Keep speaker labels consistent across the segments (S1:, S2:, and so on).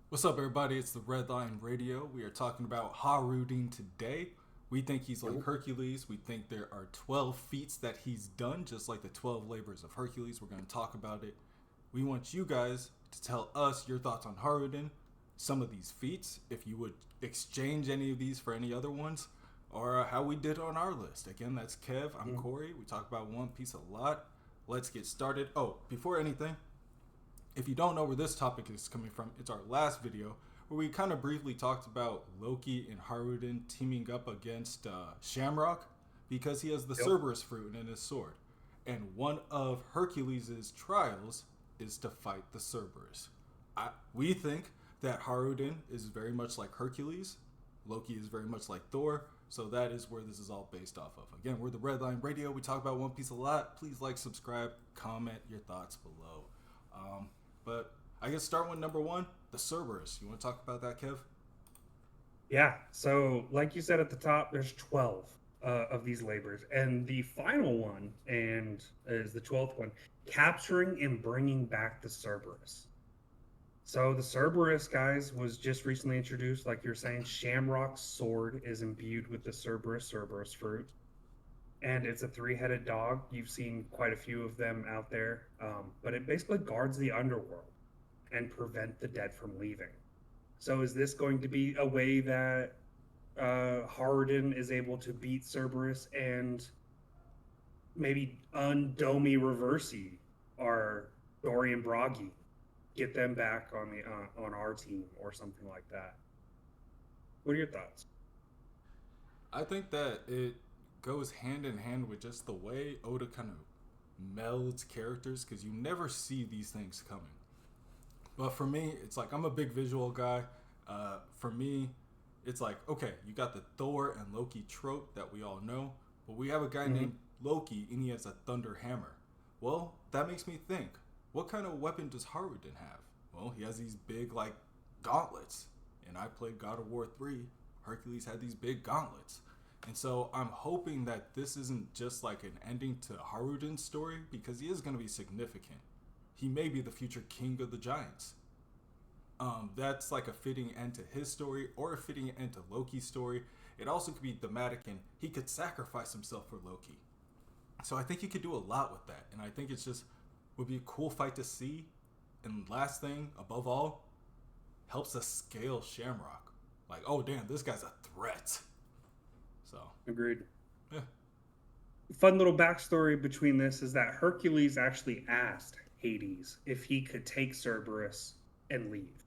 S1: What's up, everybody? It's the Red Line Radio. We are talking about Hajrudin today. We think he's like
S2: Yo,
S1: Hercules. We think there are 12 feats that he's done, just like the 12 labors of Hercules. We're going to talk about it. We want you guys to tell us your thoughts on Hajrudin, some of these feats, if you would exchange any of these for any other ones, or how we did on our list. Again, that's Kev. I'm
S2: mhm.
S1: Corey. We talk about One Piece a lot. Let's get started. Oh, before anything, if you don't know where this topic is coming from, it's our last video where we kind of briefly talked about Loki and Haruden teaming up against Shamrock because he has the
S2: Yep.
S1: Cerberus fruit in his sword. And one of Hercules' trials is to fight the Cerberus. We think that Haruden is very much like Hercules, Loki is very much like Thor, so that is where this is all based off of. Again, we're the Red Line Radio. We talk about One Piece a lot. Please like, subscribe, comment your thoughts below. But I guess start with number one, the Cerberus. You want to talk about that, Kev?
S2: Yeah. So, like you said at the top, there's 12 of these labors, and the final one, and is the 12th one, capturing and bringing back the Cerberus. So the Cerberus, guys, was just recently introduced. Like you're saying, Shamrock's sword is imbued with the Cerberus fruit, and it's a three-headed dog. You've seen quite a few of them out there, but it basically guards the underworld and prevent the dead from leaving. So is this going to be a way that Harden is able to beat Cerberus and maybe undomi Reversi or Dorian Bragi, get them back on the on our team or something like that? What are your thoughts?
S1: I think that it goes hand in hand with just the way Oda kind of melds characters because you never see these things coming. But for me, it's like I'm a big visual guy. For me, it's like, okay, you got the Thor and Loki trope that we all know, but we have a guy
S2: Mm-hmm.
S1: named Loki and he has a thunder hammer. Well, that makes me think, what kind of weapon does Haruden have? Well, he has these big, like, gauntlets. And I played God of War 3. Hercules had these big gauntlets. And so I'm hoping that this isn't just like an ending to Haruden's story because he is going to be significant. He may be the future king of the giants. That's like a fitting end to his story or a fitting end to Loki's story. It also could be thematic and he could sacrifice himself for Loki. So I think he could do a lot with that. And I think it's just would be a cool fight to see. And last thing, above all, helps us scale Shamrock. Like, oh damn, this guy's a threat. So
S2: Agreed.
S1: yeah.
S2: Fun little backstory between this is that Hercules actually asked Hades if he could take Cerberus and leave.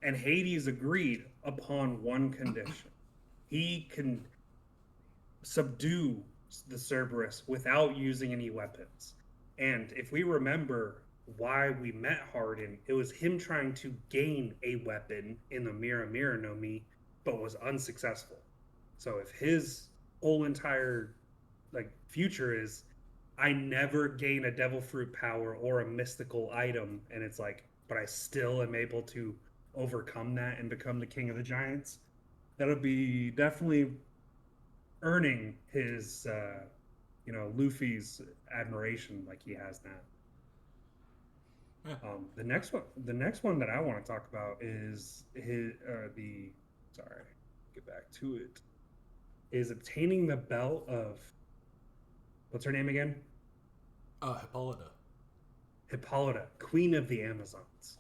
S2: And Hades agreed upon one condition. He can subdue the Cerberus without using any weapons. And if we remember why we met Hardin, it was him trying to gain a weapon in the Mira Mira no Mi, but was unsuccessful. So if his whole entire like future is I never gain a devil fruit power or a mystical item, and it's like, but I still am able to overcome that and become the king of the giants. That'll be definitely earning his, Luffy's admiration like he has now.
S1: Yeah.
S2: The next one that I want to talk about is sorry, get back to it. Is obtaining the belt of what's her name again?
S1: Hippolyta.
S2: Hippolyta, Queen of the Amazons.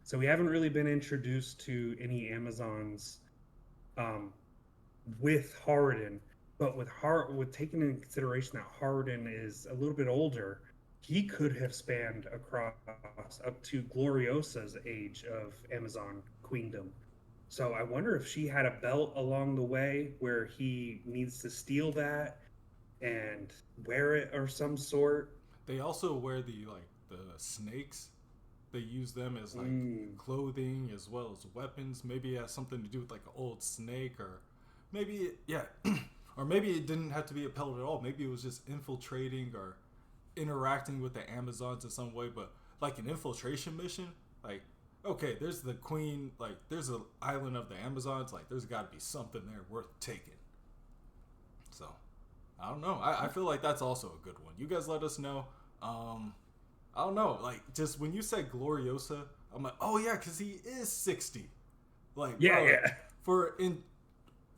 S2: So we haven't really been introduced to any Amazons um, with Harden, but with taking into consideration that Harden is a little bit older, he could have spanned across up to Gloriosa's age of Amazon queendom. So I wonder if she had a belt along the way where he needs to steal that and wear it or some sort.
S1: They also wear the snakes. They use them as like
S2: Mm,
S1: clothing as well as weapons. Maybe it has something to do with like an old snake or maybe yeah, or maybe it didn't have to be a pellet at all. Maybe it was just infiltrating or interacting with the Amazons in some way. But like an infiltration mission, like okay, there's the queen. Like there's an island of the Amazons. Like there's got to be something there worth taking. So I don't know. I feel like that's also a good one. You guys let us know. I don't know. Like just when you said Gloriosa, I'm like, oh yeah, because he is 60. Like,
S2: Yeah,
S1: bro,
S2: yeah.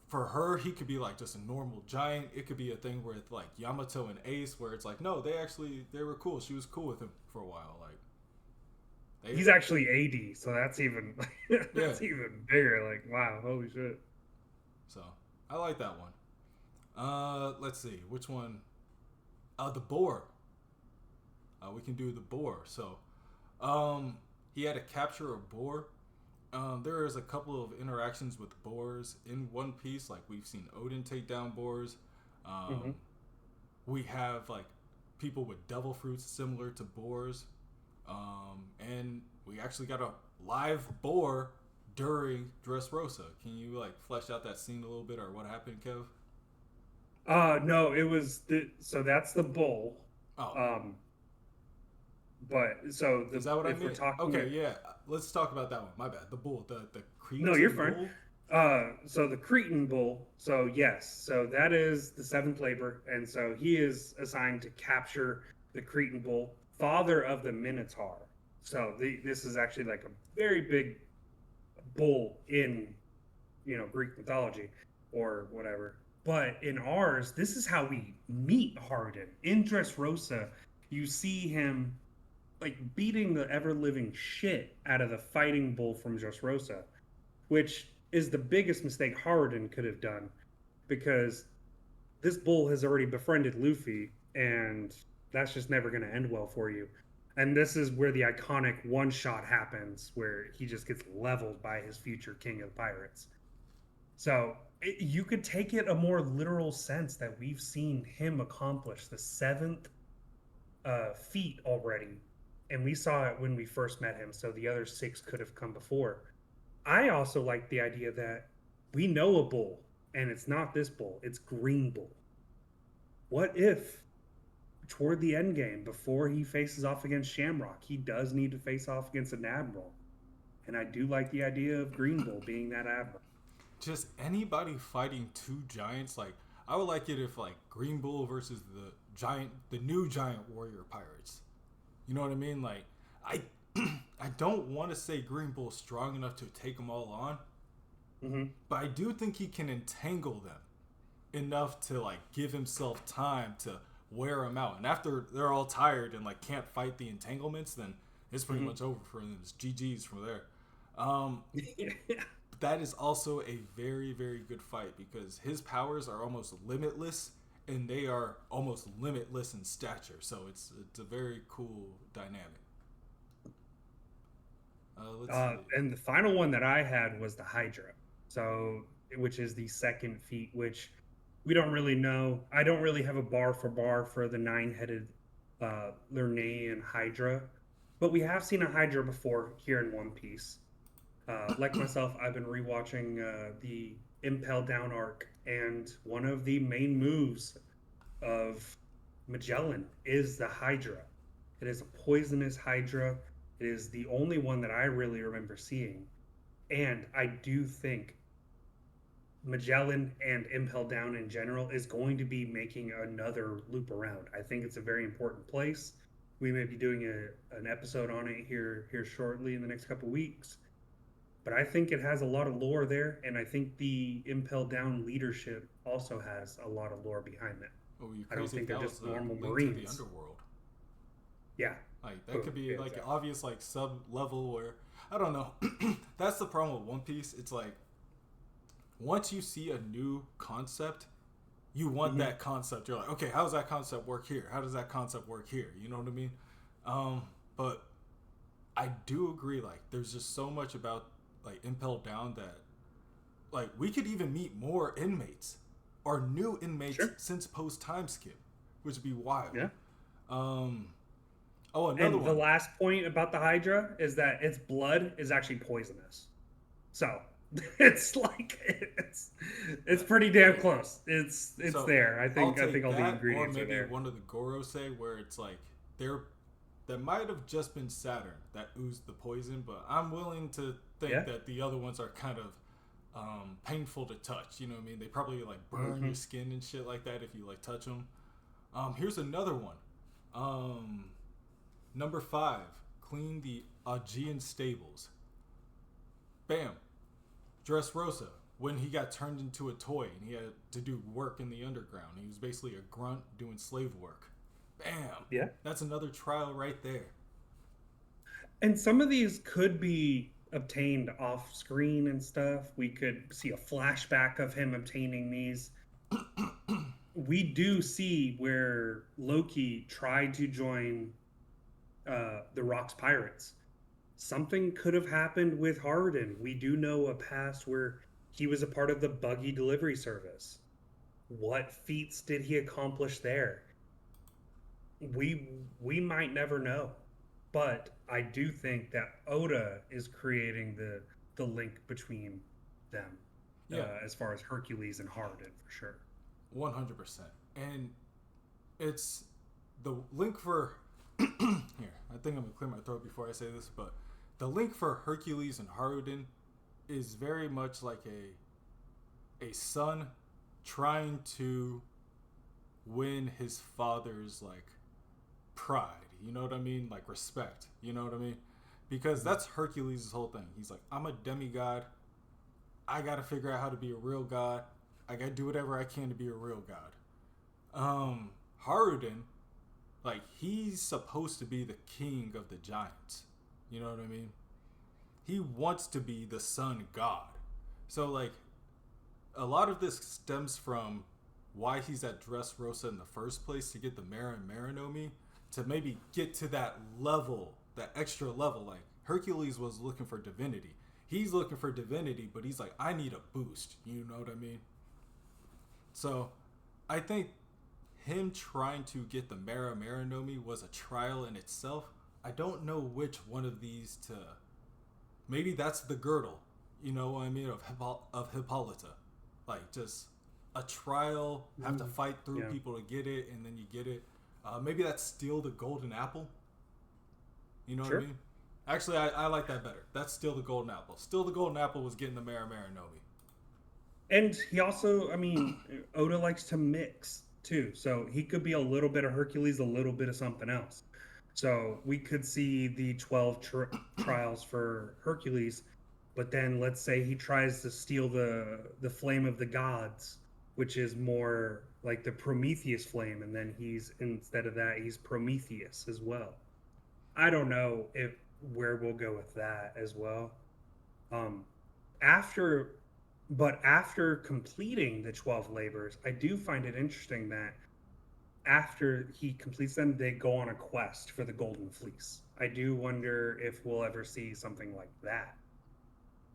S1: For her, he could be like just a normal giant. It could be a thing where it's like Yamato and Ace, where it's like, no, they were cool. She was cool with him for a while. Like,
S2: He's actually AD, so that's even
S1: yeah.
S2: that's even bigger. Like, wow, holy shit.
S1: So I like that one. Let's see which one. The boar. We can do the boar. So, he had to capture a boar. There is a couple of interactions with boars in One Piece. Like we've seen Odin take down boars.
S2: Mm-hmm.
S1: We have like people with devil fruits similar to boars. And we actually got a live boar during Dressrosa. Can you like flesh out that scene a little bit, or what happened, Kev?
S2: No, it was so that's the bull.
S1: Oh,
S2: Um, but so
S1: is that what I
S2: if we're
S1: meant?
S2: talking,
S1: Okay, yeah. Let's talk about that one. My bad. The bull, the
S2: no, you're
S1: Cretan
S2: fine.
S1: bull.
S2: So the Cretan bull. So yes, so that is the seventh labor, and so he is assigned to capture the Cretan bull, father of the Minotaur. So this is actually like a very big bull in Greek mythology or whatever. But in ours, this is how we meet Hardin. In Dressrosa, you see him like beating the ever living shit out of the fighting bull from Dressrosa, which is the biggest mistake Hardin could have done because this bull has already befriended Luffy, and that's just never going to end well for you. And this is where the iconic one shot happens, where he just gets leveled by his future king of the pirates. So you could take it a more literal sense that we've seen him accomplish the seventh feat already, and we saw it when we first met him. So the other six could have come before. I also like the idea that we know a bull, and it's not this bull; it's Green Bull. What if toward the end game, before he faces off against Shamrock, he does need to face off against an admiral? And I do like the idea of Green Bull being that admiral.
S1: Just anybody fighting two giants. Like I would like it if like Green Bull versus the new giant warrior pirates. You know what I mean? Like I I don't want to say Green Bull's strong enough to take them all on,
S2: Mm-hmm.
S1: but I do think he can entangle them enough to like give himself time to wear them out. And after they're all tired and like can't fight the entanglements, then it's pretty
S2: Mm-hmm.
S1: much over for them. It's GG's from there. Um, that is also a very, very good fight because his powers are almost limitless and they are almost limitless in stature. So it's a very cool dynamic. Let's see.
S2: And the final one that I had was the Hydra. So, which is the second feat, which we don't really know. I don't really have a bar for the nine-headed Lernaean Hydra, but we have seen a Hydra before here in One Piece. Like myself, I've been rewatching the Impel Down arc, and one of the main moves of Magellan is the Hydra. It is a poisonous Hydra. It is the only one that I really remember seeing. And I do think Magellan and Impel Down in general is going to be making another loop around. I think it's a very important place. We may be doing an episode on it here shortly in the next couple weeks. But I think it has a lot of lore there, and I think the Impel Down leadership also has a lot of lore behind them.
S1: Oh, you
S2: I don't
S1: crazy
S2: think
S1: if
S2: they're
S1: that
S2: just
S1: was a
S2: normal
S1: link to the
S2: Marines.
S1: underworld.
S2: Yeah.
S1: Like that
S2: Boom.
S1: could be
S2: Yeah,
S1: like an
S2: exactly.
S1: obvious like sub level where I don't know. That's the problem with One Piece. It's like once you see a new concept, you want that concept. You're like, okay, how does that concept work here? How does that concept work here? You know what I mean? But I do agree. Like, there's just so much about like Impel Down that like we could even meet more inmates or new inmates
S2: Sure.
S1: since post time skip, which would be wild.
S2: Yeah.
S1: Um, oh, another
S2: And the
S1: one.
S2: last point about the Hydra is that its blood is actually poisonous. So it's like it's pretty damn close. It's
S1: So
S2: there.
S1: I'll
S2: I think
S1: take
S2: all the
S1: that, or
S2: ingredients are
S1: maybe
S2: there.
S1: one of the Gorosei where it's like they're that might have just been Saturn that oozed the poison, but I'm willing to think
S2: Yeah.
S1: that the other ones are kind of painful to touch. You know what I mean? They probably like burn your skin and shit like that if you like touch them. Here's another one. Number 5, clean the Aegean stables. Bam. Dressrosa, when he got turned into a toy and he had to do work in the underground. He was basically a grunt doing slave work. Bam.
S2: Yeah.
S1: That's another trial right there.
S2: And some of these could be obtained off screen and stuff. We could see a flashback of him obtaining these. We do see where Loki tried to join the Rock's pirates. Something could have happened with Hajrudin. We do know a past where he was a part of the buggy delivery service. What feats did he accomplish there? We might never know. But I do think that Oda is creating the link between them, as far as Hercules and Hajrudin, for sure.
S1: 100%. And it's the link for here. I think I'm gonna clear my throat before I say this, but the link for Hercules and Hajrudin is very much like a son trying to win his father's like pride. You know what I mean? Like respect. You know what I mean? Because that's Hercules' whole thing. He's like, I'm a demigod. I gotta figure out how to be a real god. I gotta do whatever I can to be a real god. Hajrudin, like, he's supposed to be the king of the giants. You know what I mean? He wants to be the sun god. So, like, a lot of this stems from why he's at Dressrosa in the first place, to get the Mara and Marinomi, to maybe get to that level, that extra level. Like, Hercules was looking for divinity. He's looking for divinity, but he's like, I need a boost. You know what I mean? So, I think him trying to get the Mara Marinomi was a trial in itself. I don't know which one of these to... Maybe that's the girdle, you know what I mean, of Hippolyta. Like, just a trial, have to fight through people to get it, and then you get it. Maybe that's steal the golden apple. You know what I mean? Actually, I like that better. That's steal the golden apple. Steal the golden apple was getting the Mara Marinomi.
S2: And he also, I mean, Oda likes to mix too. So he could be a little bit of Hercules, a little bit of something else. So we could see the 12 trials for Hercules, but then let's say he tries to steal the flame of the gods, which is more like the Prometheus flame, and then he's, instead of that, he's Prometheus as well. I don't know where we'll go with that as well. After completing the 12 labors, I do find it interesting that after he completes them, they go on a quest for the Golden Fleece. I do wonder if we'll ever see something like that.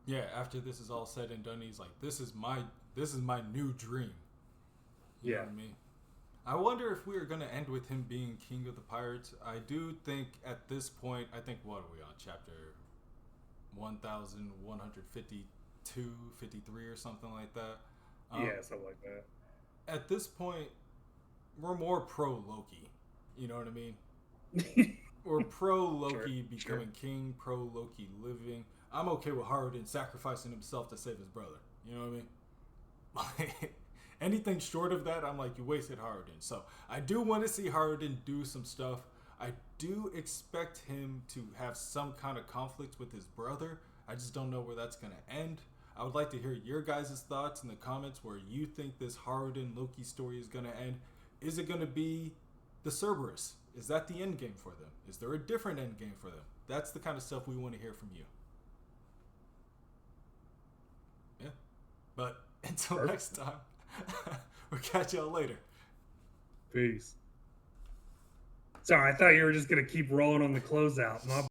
S1: Yeah, after this is all said and done, he's like, this is my new dream. You know what I mean? I wonder if we are going to end with him being king of the pirates. I do think at this point, I think, what are we on, chapter 1152, 53 or something like that?
S2: Something like that.
S1: At this point, we're more pro Loki. You know what I mean? We're pro Loki becoming king, pro Loki living. I'm okay with Hajrudin sacrificing himself to save his brother. You know what I mean? Anything short of that, I'm like, you wasted Hajrudin. So I do want to see Hajrudin do some stuff. I do expect him to have some kind of conflict with his brother. I just don't know where that's going to end. I would like to hear your guys' thoughts in the comments where you think this Hajrudin Loki story is going to end. Is it going to be the Cerberus? Is that the end game for them? Is there a different end game for them? That's the kind of stuff we want to hear from you. Yeah. But until next time, we'll catch y'all later.
S2: Peace. Sorry, I thought you were just going to keep rolling on the closeout. My